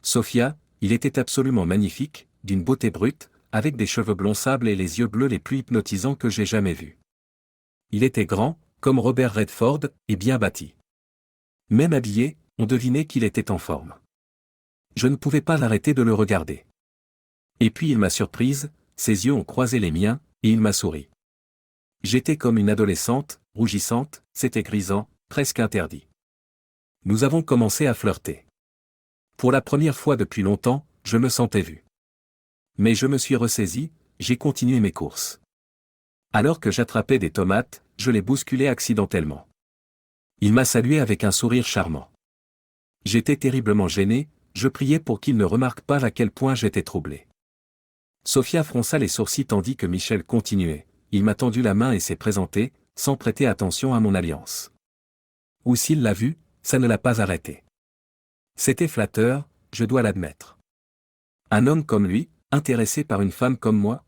Sophia, il était absolument magnifique, d'une beauté brute, avec des cheveux blonds sable et les yeux bleus les plus hypnotisants que j'ai jamais vus. Il était grand, comme Robert Redford, et bien bâti. Même habillé, on devinait qu'il était en forme. Je ne pouvais pas l'arrêter de le regarder. Et puis il m'a surprise, ses yeux ont croisé les miens, et il m'a souri. J'étais comme une adolescente, rougissante, c'était grisant, presque interdit. Nous avons commencé à flirter. Pour la première fois depuis longtemps, je me sentais vu. Mais je me suis ressaisi, j'ai continué mes courses. Alors que j'attrapais des tomates, je les bousculais accidentellement. Il m'a salué avec un sourire charmant. J'étais terriblement gêné, je priais pour qu'il ne remarque pas à quel point j'étais troublé. Sophia fronça les sourcils tandis que Michel continuait. Il m'a tendu la main et s'est présenté, sans prêter attention à mon alliance. Ou s'il l'a vu, ça ne l'a pas arrêté. C'était flatteur, je dois l'admettre. Un homme comme lui, intéressé par une femme comme moi?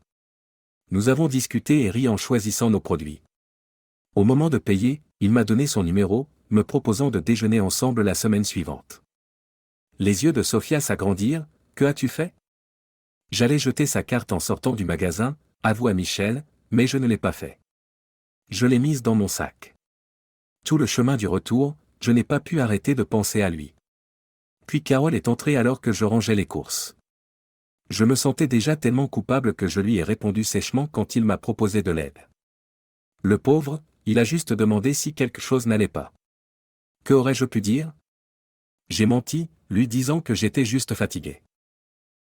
Nous avons discuté et ri en choisissant nos produits. Au moment de payer, il m'a donné son numéro, me proposant de déjeuner ensemble la semaine suivante. Les yeux de Sophia s'agrandirent. Que as-tu fait? J'allais jeter sa carte en sortant du magasin, avoua Michel, mais je ne l'ai pas fait. Je l'ai mise dans mon sac. Tout le chemin du retour, je n'ai pas pu arrêter de penser à lui. Puis Carole est entrée alors que je rangeais les courses. Je me sentais déjà tellement coupable que je lui ai répondu sèchement quand il m'a proposé de l'aide. Le pauvre, il a juste demandé si quelque chose n'allait pas. Que aurais-je pu dire? J'ai menti, lui disant que j'étais juste fatigué.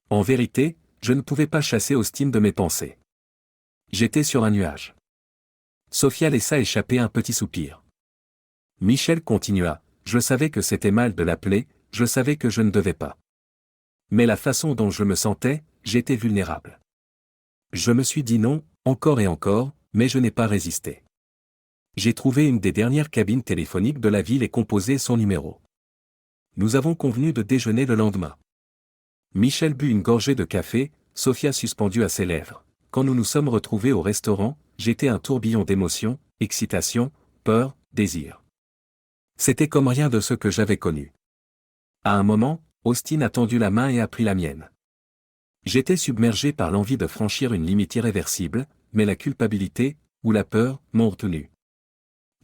En vérité, je ne pouvais pas chasser Austin de mes pensées. J'étais sur un nuage. Sophia laissa échapper un petit soupir. Michel continua. Je savais que c'était mal de l'appeler, je savais que je ne devais pas. Mais la façon dont je me sentais, j'étais vulnérable. Je me suis dit non, encore et encore, mais je n'ai pas résisté. J'ai trouvé une des dernières cabines téléphoniques de la ville et composé son numéro. Nous avons convenu de déjeuner le lendemain. Michel but une gorgée de café, Sophia suspendue à ses lèvres. Quand nous nous sommes retrouvés au restaurant, j'étais un tourbillon d'émotions, excitation, peur, désir. C'était comme rien de ce que j'avais connu. À un moment, Austin a tendu la main et a pris la mienne. J'étais submergé par l'envie de franchir une limite irréversible, mais la culpabilité, ou la peur, m'ont retenu.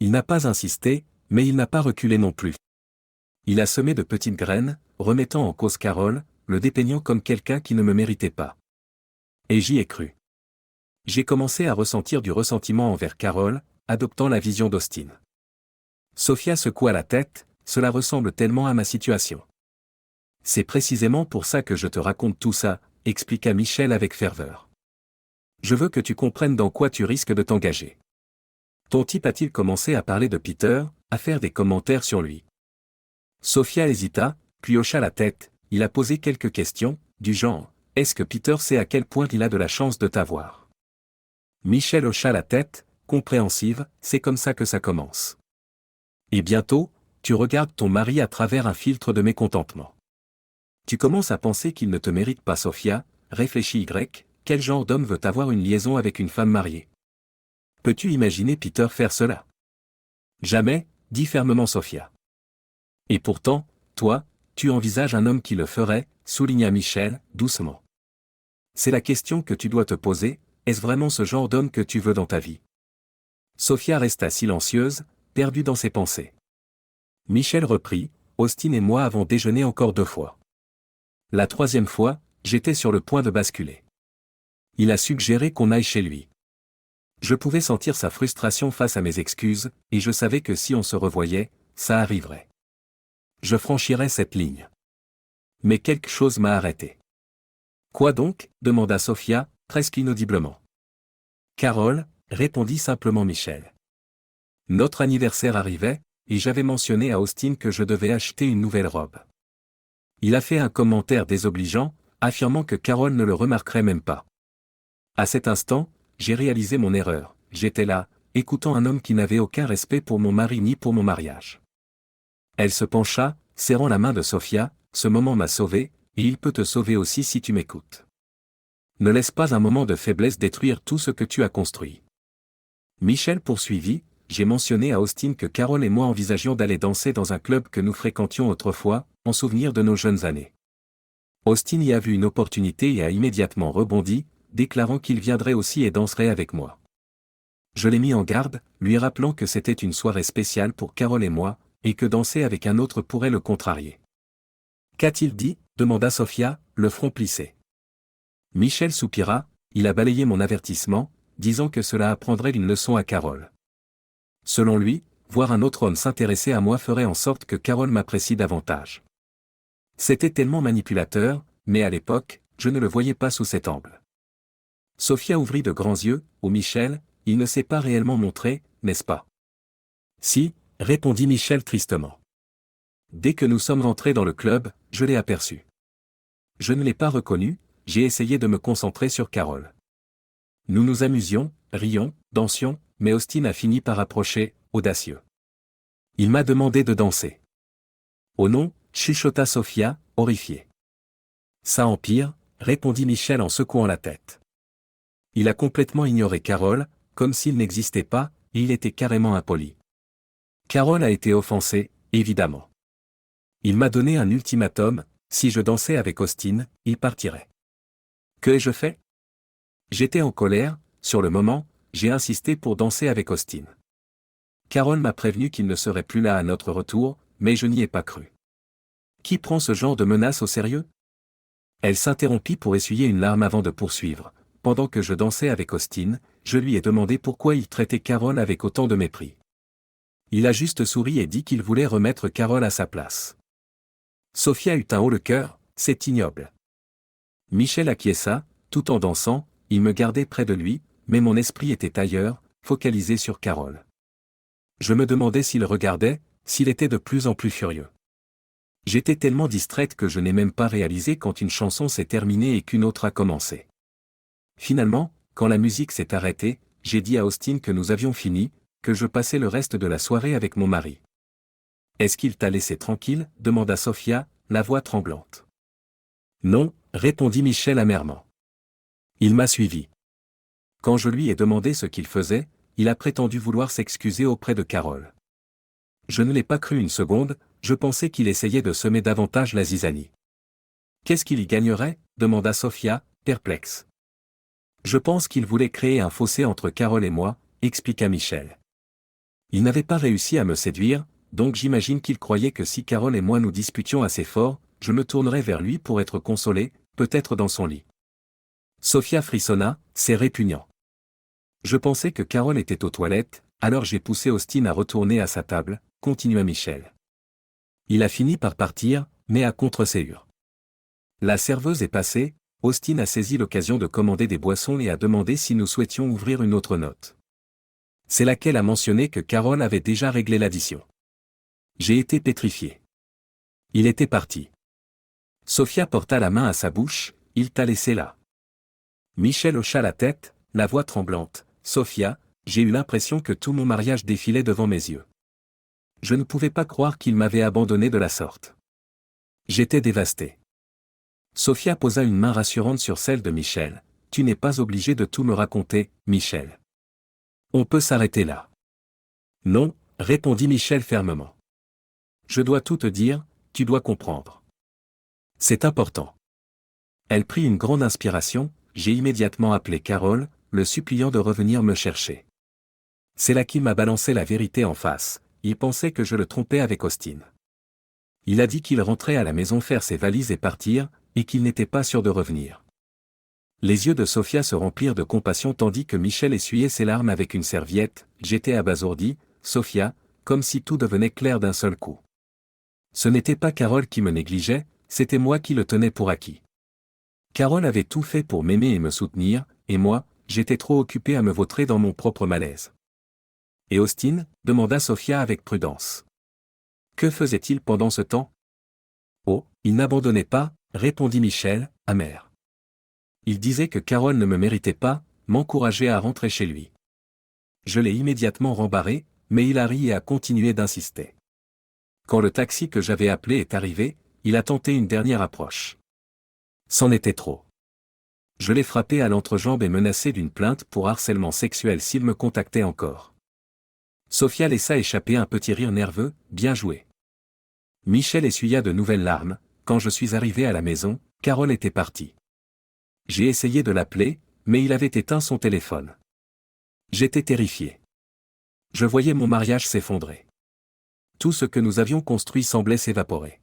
Il n'a pas insisté, mais il n'a pas reculé non plus. Il a semé de petites graines, remettant en cause Carole, le dépeignant comme quelqu'un qui ne me méritait pas. Et j'y ai cru. J'ai commencé à ressentir du ressentiment envers Carole, adoptant la vision d'Austin. Sophia secoua la tête, cela ressemble tellement à ma situation. C'est précisément pour ça que je te raconte tout ça, expliqua Michel avec ferveur. Je veux que tu comprennes dans quoi tu risques de t'engager. Ton type a-t-il commencé à parler de Peter, à faire des commentaires sur lui? Sophia hésita, puis hocha la tête. Il a posé quelques questions, du genre, est-ce que Peter sait à quel point il a de la chance de t'avoir? Michel hocha la tête, compréhensive, c'est comme ça que ça commence. Et bientôt, tu regardes ton mari à travers un filtre de mécontentement. Tu commences à penser qu'il ne te mérite pas Sophia, réfléchis Y, quel genre d'homme veut avoir une liaison avec une femme mariée? Peux-tu imaginer Peter faire cela? Jamais, dit fermement Sophia. Et pourtant, toi, tu envisages un homme qui le ferait, souligna Michel, doucement. C'est la question que tu dois te poser, est-ce vraiment ce genre d'homme que tu veux dans ta vie? Sophia resta silencieuse, perdue dans ses pensées. Michel reprit, Austin et moi avons déjeuné encore 2 fois. La 3e fois, j'étais sur le point de basculer. Il a suggéré qu'on aille chez lui. Je pouvais sentir sa frustration face à mes excuses, et je savais que si on se revoyait, ça arriverait. Je franchirais cette ligne. Mais quelque chose m'a arrêté. Quoi donc? Demanda Sophia, presque inaudiblement. Carole, répondit simplement Michel. Notre anniversaire arrivait, et j'avais mentionné à Austin que je devais acheter une nouvelle robe. Il a fait un commentaire désobligeant, affirmant que Carole ne le remarquerait même pas. À cet instant, j'ai réalisé mon erreur. J'étais là, écoutant un homme qui n'avait aucun respect pour mon mari ni pour mon mariage. Elle se pencha, serrant la main de Sophia, ce moment m'a sauvé, et il peut te sauver aussi si tu m'écoutes. Ne laisse pas un moment de faiblesse détruire tout ce que tu as construit. Michel poursuivit, j'ai mentionné à Austin que Carole et moi envisagions d'aller danser dans un club que nous fréquentions autrefois, en souvenir de nos jeunes années. Austin y a vu une opportunité et a immédiatement rebondi, déclarant qu'il viendrait aussi et danserait avec moi. Je l'ai mis en garde, lui rappelant que c'était une soirée spéciale pour Carole et moi, et que danser avec un autre pourrait le contrarier. Qu'a-t-il dit? Demanda Sophia, le front plissé. Michel soupira, il a balayé mon avertissement, disant que cela apprendrait une leçon à Carole. Selon lui, voir un autre homme s'intéresser à moi ferait en sorte que Carole m'apprécie davantage. C'était tellement manipulateur, mais à l'époque, je ne le voyais pas sous cet angle. Sophia ouvrit de grands yeux, ô Michel, il ne s'est pas réellement montré, n'est-ce pas? Si, répondit Michel tristement. Dès que nous sommes rentrés dans le club, je l'ai aperçu. Je ne l'ai pas reconnu, j'ai essayé de me concentrer sur Carole. Nous nous amusions, rions, dansions, mais Austin a fini par approcher, audacieux. Il m'a demandé de danser. Oh non, chuchota Sophia, horrifiée. Ça empire, répondit Michel en secouant la tête. Il a complètement ignoré Carole, comme s'il n'existait pas, et il était carrément impoli. Carole a été offensée, évidemment. Il m'a donné un ultimatum, si je dansais avec Austin, il partirait. Que ai-je fait? J'étais en colère, sur le moment, j'ai insisté pour danser avec Austin. Carole m'a prévenu qu'il ne serait plus là à notre retour, mais je n'y ai pas cru. Qui prend ce genre de menace au sérieux? Elle s'interrompit pour essuyer une larme avant de poursuivre. Pendant que je dansais avec Austin, je lui ai demandé pourquoi il traitait Carole avec autant de mépris. Il a juste souri et dit qu'il voulait remettre Carole à sa place. Sophia eut un haut le cœur, c'est ignoble. Michel acquiesça, tout en dansant, il me gardait près de lui, mais mon esprit était ailleurs, focalisé sur Carole. Je me demandais s'il regardait, s'il était de plus en plus furieux. J'étais tellement distraite que je n'ai même pas réalisé quand une chanson s'est terminée et qu'une autre a commencé. Finalement, quand la musique s'est arrêtée, j'ai dit à Austin que nous avions fini, que je passais le reste de la soirée avec mon mari. Est-ce qu'il t'a laissé tranquille? Demanda Sophia, la voix tremblante. Non, répondit Michel amèrement. Il m'a suivi. Quand je lui ai demandé ce qu'il faisait, il a prétendu vouloir s'excuser auprès de Carole. Je ne l'ai pas cru une seconde, je pensais qu'il essayait de semer davantage la zizanie. Qu'est-ce qu'il y gagnerait? Demanda Sophia, perplexe. Je pense qu'il voulait créer un fossé entre Carole et moi, expliqua Michel. Il n'avait pas réussi à me séduire, donc j'imagine qu'il croyait que si Carole et moi nous disputions assez fort, je me tournerais vers lui pour être consolé, peut-être dans son lit. Sophia frissonna, c'est répugnant. Je pensais que Carole était aux toilettes, alors j'ai poussé Austin à retourner à sa table, continua Michel. Il a fini par partir, mais à contre-séure. La serveuse est passée, Austin a saisi l'occasion de commander des boissons et a demandé si nous souhaitions ouvrir une autre note. C'est laquelle a mentionné que Carole avait déjà réglé l'addition. J'ai été pétrifié. Il était parti. Sophia porta la main à sa bouche, il t'a laissé là. Michel hocha la tête, la voix tremblante. Sophia, j'ai eu l'impression que tout mon mariage défilait devant mes yeux. Je ne pouvais pas croire qu'il m'avait abandonné de la sorte. J'étais dévasté. Sophia posa une main rassurante sur celle de Michel. Tu n'es pas obligé de tout me raconter, Michel. On peut s'arrêter là. Non, répondit Michel fermement. Je dois tout te dire, tu dois comprendre. C'est important. Elle prit une grande inspiration, j'ai immédiatement appelé Carole, le suppliant de revenir me chercher. C'est là qu'il m'a balancé la vérité en face, il pensait que je le trompais avec Austin. Il a dit qu'il rentrait à la maison faire ses valises et partir, et qu'il n'était pas sûr de revenir. Les yeux de Sophia se remplirent de compassion tandis que Michel essuyait ses larmes avec une serviette, j'étais abasourdi, Sophia, comme si tout devenait clair d'un seul coup. Ce n'était pas Carole qui me négligeait, c'était moi qui le tenais pour acquis. Carole avait tout fait pour m'aimer et me soutenir, et moi, j'étais trop occupé à me vautrer dans mon propre malaise. Et Austin? Demanda Sophia avec prudence. Que faisait-il pendant ce temps? Oh, il n'abandonnait pas, répondit Michel, amer. Il disait que Carole ne me méritait pas, m'encourageait à rentrer chez lui. Je l'ai immédiatement rembarré, mais il a ri et a continué d'insister. Quand le taxi que j'avais appelé est arrivé, il a tenté une dernière approche. C'en était trop. Je l'ai frappé à l'entrejambe et menacé d'une plainte pour harcèlement sexuel s'il me contactait encore. Sophia laissa échapper un petit rire nerveux, bien joué. Michel essuya de nouvelles larmes, quand je suis arrivé à la maison, Carole était partie. J'ai essayé de l'appeler, mais il avait éteint son téléphone. J'étais terrifié. Je voyais mon mariage s'effondrer. Tout ce que nous avions construit semblait s'évaporer.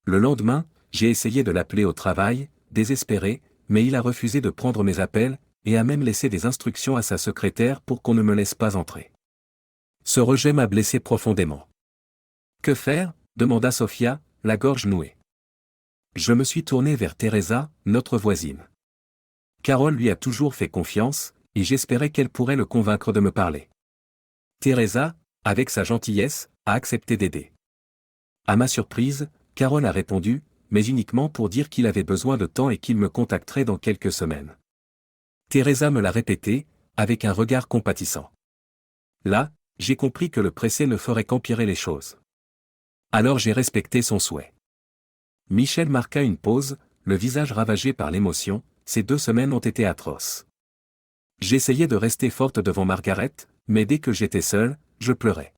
Le lendemain, j'ai essayé de l'appeler au travail, désespéré, mais il a refusé de prendre mes appels, et a même laissé des instructions à sa secrétaire pour qu'on ne me laisse pas entrer. Ce rejet m'a blessé profondément. Que faire? Demanda Sophia, la gorge nouée. Je me suis tourné vers Teresa, notre voisine. Carole lui a toujours fait confiance, et j'espérais qu'elle pourrait le convaincre de me parler. Teresa, avec sa gentillesse, a accepté d'aider. À ma surprise, Carole a répondu, mais uniquement pour dire qu'il avait besoin de temps et qu'il me contacterait dans quelques semaines. Teresa me l'a répété, avec un regard compatissant. Là, j'ai compris que le presser ne ferait qu'empirer les choses. Alors j'ai respecté son souhait. Michel marqua une pause, le visage ravagé par l'émotion. Ces 2 semaines ont été atroces. J'essayais de rester forte devant Margaret, mais dès que j'étais seule, je pleurais.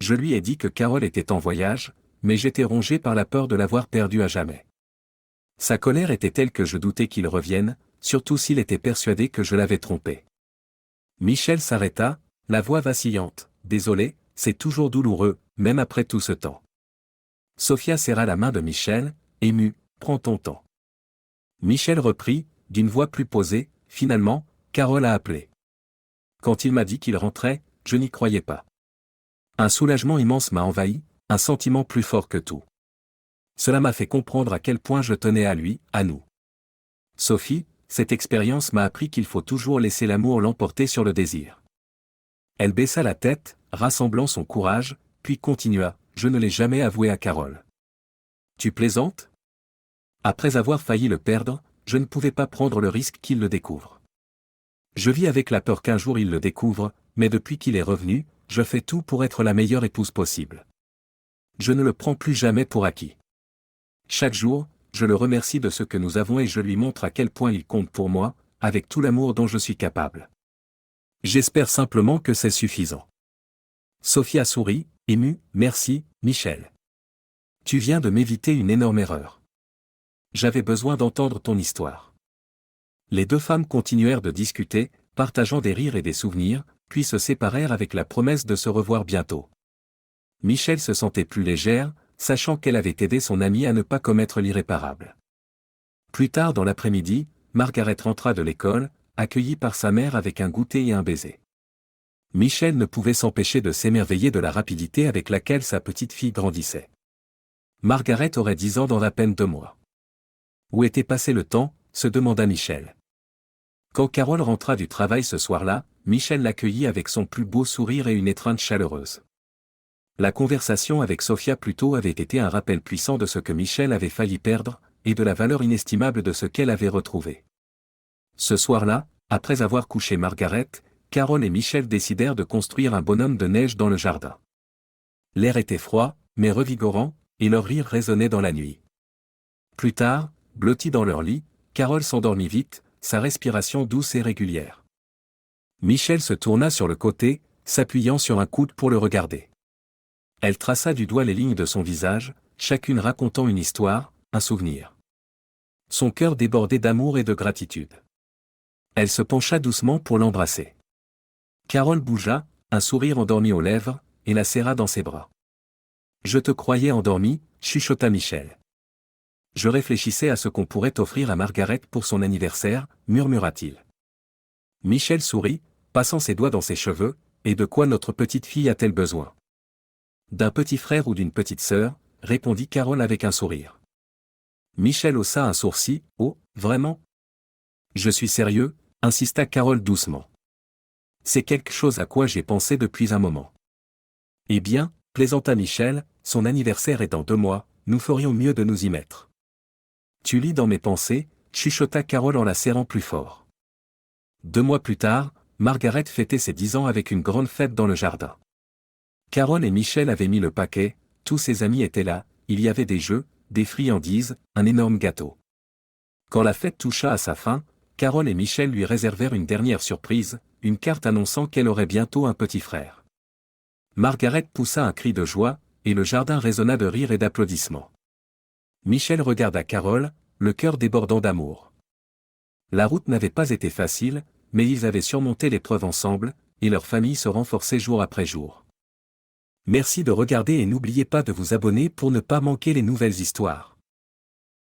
Je lui ai dit que Carole était en voyage, mais j'étais rongé par la peur de l'avoir perdue à jamais. Sa colère était telle que je doutais qu'il revienne, surtout s'il était persuadé que je l'avais trompé. Michel s'arrêta, la voix vacillante. « Désolé, c'est toujours douloureux, même après tout ce temps. » Sophia serra la main de Michel, émue. « Prends ton temps. » Michel reprit, d'une voix plus posée. « Finalement, Carole a appelé. Quand il m'a dit qu'il rentrait, je n'y croyais pas. Un soulagement immense m'a envahi, un sentiment plus fort que tout. Cela m'a fait comprendre à quel point je tenais à lui, à nous. Sophie, cette expérience m'a appris qu'il faut toujours laisser l'amour l'emporter sur le désir. » Elle baissa la tête, rassemblant son courage, puis continua. « Je ne l'ai jamais avoué à Carole. » « Tu plaisantes ? Après avoir failli le perdre, je ne pouvais pas prendre le risque qu'il le découvre. Je vis avec la peur qu'un jour il le découvre, mais depuis qu'il est revenu, je fais tout pour être la meilleure épouse possible. Je ne le prends plus jamais pour acquis. Chaque jour, je le remercie de ce que nous avons et je lui montre à quel point il compte pour moi, avec tout l'amour dont je suis capable. J'espère simplement que c'est suffisant. » Sophia sourit, émue. « Merci, Michel. Tu viens de m'éviter une énorme erreur. J'avais besoin d'entendre ton histoire. » Les 2 femmes continuèrent de discuter, partageant des rires et des souvenirs, puis se séparèrent avec la promesse de se revoir bientôt. Michel se sentait plus légère, sachant qu'elle avait aidé son amie à ne pas commettre l'irréparable. Plus tard dans l'après-midi, Margaret rentra de l'école, accueillie par sa mère avec un goûter et un baiser. Michel ne pouvait s'empêcher de s'émerveiller de la rapidité avec laquelle sa petite fille grandissait. Margaret aurait 10 ans dans à peine 2 mois. Où était passé le temps, se demanda Michel. Quand Carole rentra du travail ce soir-là, Michel l'accueillit avec son plus beau sourire et une étreinte chaleureuse. La conversation avec Sophia plus tôt avait été un rappel puissant de ce que Michel avait failli perdre, et de la valeur inestimable de ce qu'elle avait retrouvé. Ce soir-là, après avoir couché Margaret, Carole et Michel décidèrent de construire un bonhomme de neige dans le jardin. L'air était froid, mais revigorant, et leur rire résonnait dans la nuit. Plus tard, blottis dans leur lit, Carole s'endormit vite, sa respiration douce et régulière. Michel se tourna sur le côté, s'appuyant sur un coude pour le regarder. Elle traça du doigt les lignes de son visage, chacune racontant une histoire, un souvenir. Son cœur débordait d'amour et de gratitude. Elle se pencha doucement pour l'embrasser. Carole bougea, un sourire endormi aux lèvres, et la serra dans ses bras. « Je te croyais endormi, » chuchota Michel. « Je réfléchissais à ce qu'on pourrait offrir à Margaret pour son anniversaire, » murmura-t-il. Michel sourit, passant ses doigts dans ses cheveux. « Et de quoi notre petite fille a-t-elle besoin ? » « D'un petit frère ou d'une petite sœur, » répondit Carole avec un sourire. Michel haussa un sourcil. « Oh, vraiment ? » « Je suis sérieux, » insista Carole doucement. « C'est quelque chose à quoi j'ai pensé depuis un moment. » « Eh bien, » plaisanta Michel, « son anniversaire est dans 2 mois, nous ferions mieux de nous y mettre. »« Tu lis dans mes pensées, » chuchota Carole en la serrant plus fort. 2 mois plus tard, Margaret fêtait ses 10 ans avec une grande fête dans le jardin. Carole et Michel avaient mis le paquet, tous ses amis étaient là, il y avait des jeux, des friandises, un énorme gâteau. Quand la fête toucha à sa fin, Carole et Michel lui réservèrent une dernière surprise, une carte annonçant qu'elle aurait bientôt un petit frère. Margaret poussa un cri de joie, et le jardin résonna de rires et d'applaudissements. Michel regarda Carole, le cœur débordant d'amour. La route n'avait pas été facile, mais ils avaient surmonté l'épreuve ensemble, et leur famille se renforçait jour après jour. Merci de regarder et n'oubliez pas de vous abonner pour ne pas manquer les nouvelles histoires.